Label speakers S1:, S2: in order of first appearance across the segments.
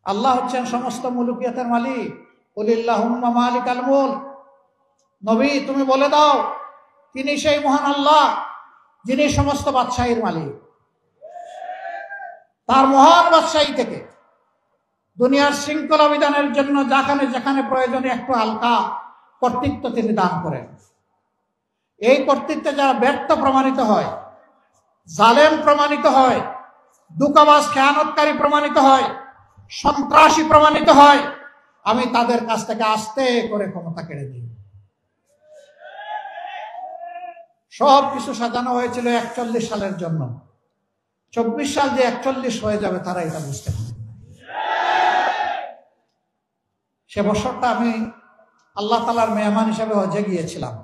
S1: আল্লাহ হচ্ছেন সমস্ত মুলুকিয়াতের মালিক। কুলিল্লাহুম্মা মালিকাল মুলক, নবী তুমি বলে দাও তিনি সেই মহান আল্লাহ যিনি সমস্ত বাদশাহীর মালিক। তার মহান বাদশাহী থেকে দুনিয়ার শৃঙ্খলা বিধানের জন্য যেখানে যেখানে প্রয়োজনে একটু হালকা কর্তৃত্ব তিনি দান করেন। এই কর্তৃত্বে যারা ব্যর্থ প্রমাণিত হয়, জালেম প্রমাণিত হয়, দুঃখবাজ খেয়ানতকারী প্রমাণিত হয়, সন্ত্রাসী প্রমাণিত হয়, আমি তাদের কাছ থেকে আস্তে করে ক্ষমতা কেড়ে দিই। সব কিছু সাজানো হয়েছিল 41 সালের জন্য। 24 সাল যে 41 হয়ে যাবে তারা এটা বুঝতে পারে। সে বছরটা আমি আল্লাহ তাআলার মেহমান হিসেবে হজে গিয়েছিলাম।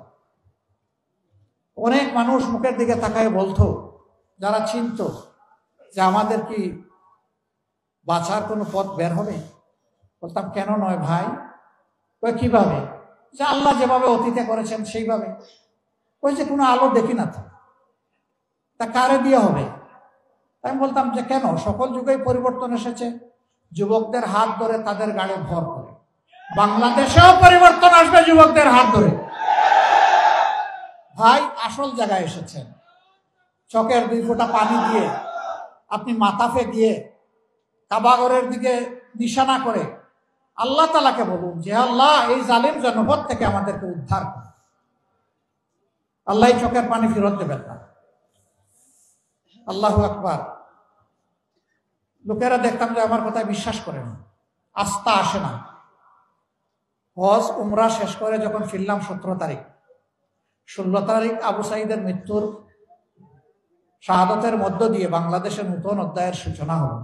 S1: অনেক মানুষ মুখের দিকে তাকায় বলতো, যারা চিনত যে আমাদের কি বাঁচার কোনো পথ বের হবে। বলতাম কেন নয় ভাই? কিভাবে? যে আল্লাহ যেভাবে অতীতে করেছেন সেইভাবে। ওই যে কোনো আলো দেখি না তো, তা কারে দিয়ে হবে? আমি বলতাম যে কেন, সকল যুগেই পরিবর্তন এসেছে। যুবকদের হাত ধরে তাদের গাড়ি ভর করে, বাংলাদেশেও পরিবর্তন আসবে যুবকদের হাত ধরে। ভাই আসল জায়গায় এসেছেন। চোখের 2 ফোঁটা পানি দিয়ে আপনি মাথাফে দিয়ে কাবাগরের দিকে নিশানা করে আল্লাহ তাআলাকে বলুন যে আল্লাহ এই জালিম জনপদ থেকে আমাদেরকে উদ্ধার করুন। আল্লাহ চোখের পানি ফেরত দেবেন না। আল্লাহু আকবার। লোকেরা দেখতাম যে আমার কথায় বিশ্বাস করে না, আস্থা আসে না। হজ উমরা শেষ করে যখন ফিরলাম 17 তারিখ, 16 তারিখ আবু সাঈদের মৃত্যুর শাহাদাতের মধ্য দিয়ে বাংলাদেশের নতুন অধ্যায়ের সূচনা হল।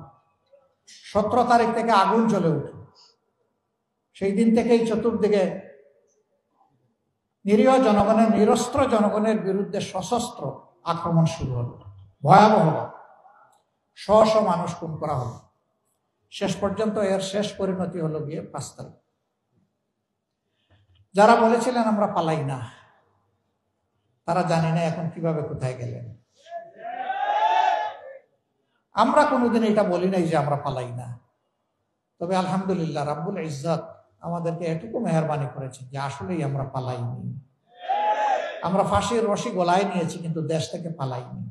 S1: 17 তারিখ থেকে আগুন জ্বলে উঠল। সেই দিন থেকেই চতুর্দিকে নিরীহ জনগণের, নিরস্ত্র জনগণের বিরুদ্ধে সশস্ত্র আক্রমণ শুরু হল। ভয়াবহ, শ মানুষ খুন করা হলো। শেষ পর্যন্ত এর শেষ পরিণতি হলো গিয়ে 5 তারিখ। যারা বলেছিলেন আমরা পালাই না, তারা জানি না এখন কিভাবে কোথায় গেলেন। আমরা কোনোদিন এটা বলি নাই যে আমরা পালাই না। তবে আলহামদুলিল্লাহ রাব্বুল ইজ্জত আমাদেরকে এটুকু মেহেরবানি করেছেন যে আসলেই আমরা পালাইনি। আমরা ফাঁসির রশি গলায় নিয়েছি কিন্তু দেশ থেকে পালাইনি।